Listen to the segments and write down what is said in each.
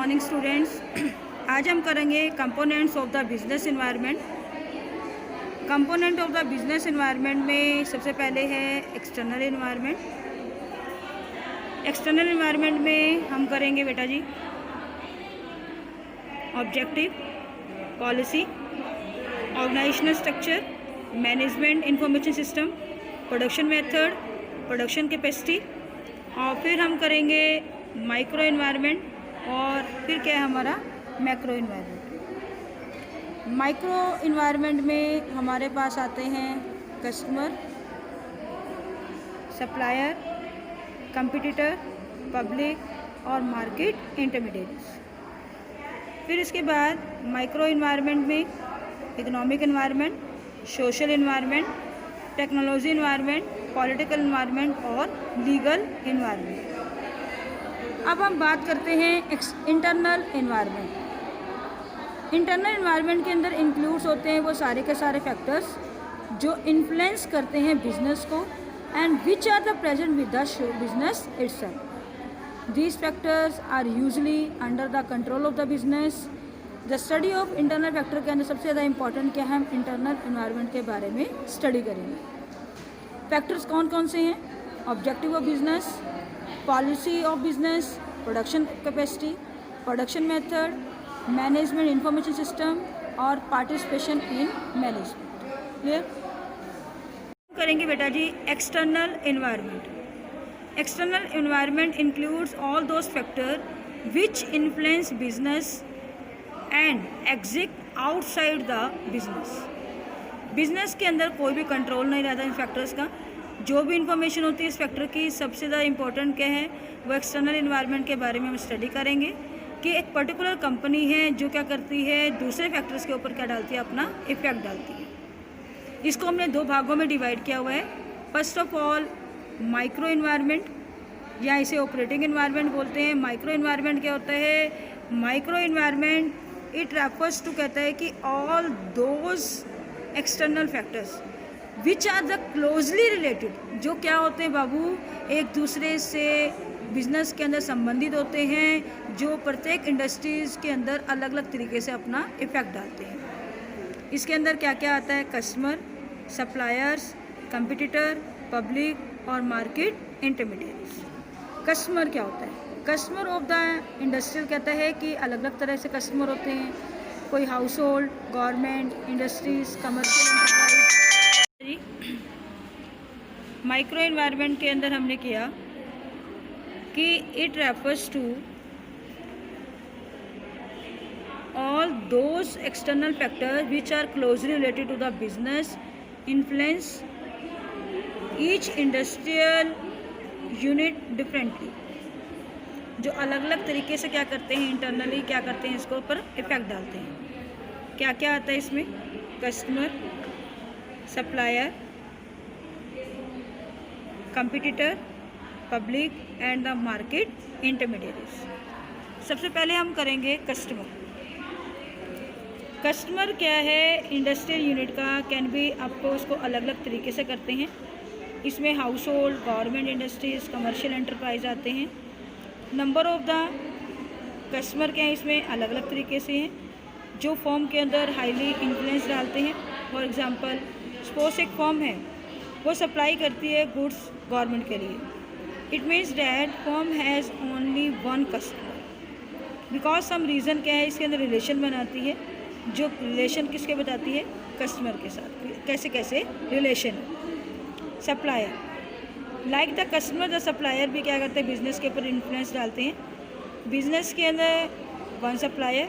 Morning students. आज हम करेंगे components of the business environment. Component of the business environment में सबसे पहले है एक्सटर्नल एनवायरनमेंट। एक्सटर्नल एनवायरनमेंट में हम करेंगे बेटा जी objective, policy, organisational structure, management information system, production method, production capacity, और फिर हम करेंगे माइक्रो एनवायरनमेंट, और फिर क्या है हमारा मैक्रो एनवायरनमेंट। माइक्रो एनवायरनमेंट में हमारे पास आते हैं कस्टमर, सप्लायर, कंपटीटर, पब्लिक और मार्केट इंटरमीडिएट्स। फिर इसके बाद माइक्रो एनवायरनमेंट में economic environment, social environment, technology environment, political environment और लीगल एनवायरनमेंट। अब हम बात करते हैं इंटरनल एनवायरनमेंट। इंटरनल एनवायरनमेंट के अंदर इंक्लूड्स होते हैं वो सारे के सारे फैक्टर्स जो इन्फ्लुएंस करते हैं बिजनेस को and which are the present with the business itself. These factors are usually under the control of the business. The study of internal factor के अंदर सबसे ज़्यादा इंपॉर्टेंट क्या है, हम इंटरनल एनवायरनमेंट के बारे में स्टडी करेंगे। फैक्टर्स कौन कौन से हैं? Objective of business, policy of business, production capacity, production method, management information system और पार्टिसिपेशन इन मैनेजमेंट। क्लियर? करेंगे बेटा जी external environment. External environment includes all those factor which influence business and exist outside the business. Business के अंदर कोई भी control नहीं रहता इन फैक्टर्स का। जो भी इंफॉर्मेशन होती है इस फैक्टर की सबसे ज़्यादा इंपॉर्टेंट क्या है, वो एक्सटर्नल एनवायरनमेंट के बारे में हम स्टडी करेंगे कि एक पर्टिकुलर कंपनी है जो क्या करती है, दूसरे फैक्टर्स के ऊपर क्या डालती है, अपना इफेक्ट डालती है। इसको हमने दो भागों में डिवाइड किया हुआ है। First of all micro environment, या इसे ऑपरेटिंग एनवायरनमेंट बोलते हैं। माइक्रो एनवायरनमेंट क्या होता है? Micro environment it refers to, कहता है कि all those external factors which are the closely related, जो क्या होते हैं बाबू, एक दूसरे से बिजनेस के अंदर संबंधित होते हैं, जो प्रत्येक इंडस्ट्रीज़ के अंदर अलग अलग तरीके से अपना इफेक्ट डालते हैं। इसके अंदर क्या क्या आता है? कस्टमर, सप्लायर्स, कंपटीटर, पब्लिक और मार्केट इंटरमीडिएट्स। कस्टमर क्या होता है? कस्टमर ऑफ द इंडस्ट्रियल कहता है कि अलग अलग तरह से कस्टमर होते हैं। कोई household, government, industries, commercial enterprise. Micro environment के अंदर हमने किया कि it refers to all those external factors which are closely related to the business, influence each industrial unit differently, जो अलग अलग तरीके से क्या करते हैं, इंटरनली क्या करते हैं, इसके ऊपर इफेक्ट डालते हैं। क्या क्या आता है इसमें? Customer, supplier, competitor, public and the market intermediates. सबसे पहले हम करेंगे कस्टमर। कस्टमर क्या है? इंडस्ट्रियल यूनिट का कैन बी, आपको उसको अलग अलग तरीके से करते हैं। इसमें house hold, government, industries, commercial enterprise आते हैं। नंबर ऑफ द कस्टमर क्या है इसमें अलग अलग तरीके से हैं, जो फॉर्म के अंदर हाईली इन्फ्लुएंस डालते हैं। फॉर एग्जांपल सपोज एक फॉर्म है, वो सप्लाई करती है गुड्स गवर्नमेंट के लिए। It means that firm has only one customer because some reason क्या है, इसके अंदर रिलेशन बनाती है, जो रिलेशन किसके बताती है? कस्टमर के साथ। कैसे कैसे relation? Supplier like the customer, the supplier भी क्या करते हैं, बिजनेस के ऊपर इन्फ्लुएंस डालते हैं। बिजनेस के अंदर वन सप्लायर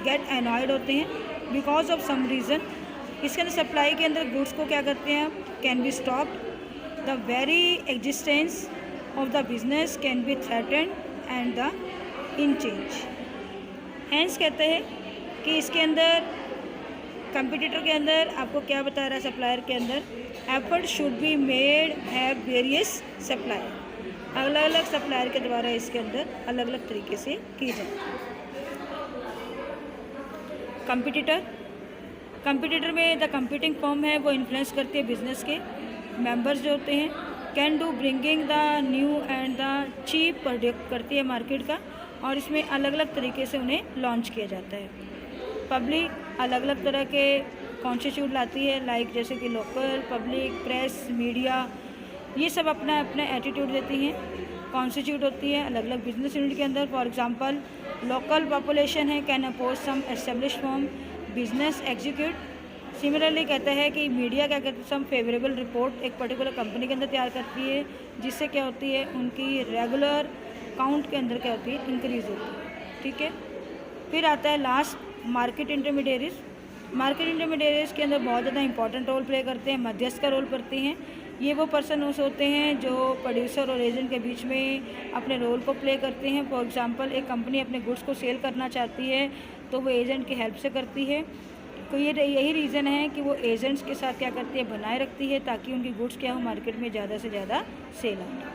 गेट एनॉयड होते हैं बिकॉज ऑफ सम रीज़न। इसके अंदर सप्लाई के अंदर गुड्स को क्या करते हैं, can be stopped, the very existence of the business can be threatened and the in change. हैंस कहते हैं कि इसके अंदर कंपटीटर के अंदर आपको क्या बता रहा है, सप्लायर के अंदर effort should be made have various supplier, अलग अलग सप्लायर के द्वारा इसके अंदर अलग अलग तरीके से की जाए। कंपटीटर में द कंपीटिंग फर्म है वो इन्फ्लुएंस करती है बिजनेस के मेंबर्स जो होते हैं, can do bringing the new and the cheap product करती है मार्केट का, और इसमें अलग अलग तरीके से उन्हें लॉन्च किया जाता है। पब्लिक अलग अलग तरह के कॉन्स्टिट्यूट लाती है, लाइक जैसे कि लोकल, पब्लिक, प्रेस, मीडिया, ये सब अपना अपना एटीट्यूड देती हैं। कॉन्स्टिट्यूट होती है अलग अलग बिजनेस यूनिट के अंदर। फॉर एग्जांपल लोकल पॉपुलेशन है can oppose some establish firm business execute. Similarly कहता है कि मीडिया क्या कहते हैं, सम फेवरेबल रिपोर्ट एक पर्टिकुलर कंपनी के अंदर तैयार करती है, जिससे क्या होती है उनकी रेगुलर काउंट के अंदर क्या होती है, इंक्रीज़ होती है। ठीक है, फिर आता है लास्ट मार्केट इंटरमीडिएरीज। मार्केट इंटरमीडिएरीज के अंदर बहुत ज़्यादा इंपॉर्टेंट रोल प्ले करते हैं, मध्यस्थ का रोल करते हैं। ये वो पर्सन होते हैं जो प्रोड्यूसर और एजेंट के बीच में अपने रोल को प्ले करते हैं। फॉर एग्जांपल एक कंपनी अपने गुड्स को सेल करना चाहती है तो वो एजेंट की हेल्प से करती है। तो ये यही रीज़न है कि वो एजेंट्स के साथ क्या करती है, बनाए रखती है, ताकि उनकी गुड्स क्या हो, मार्केट में ज़्यादा से ज़्यादा सेल आए।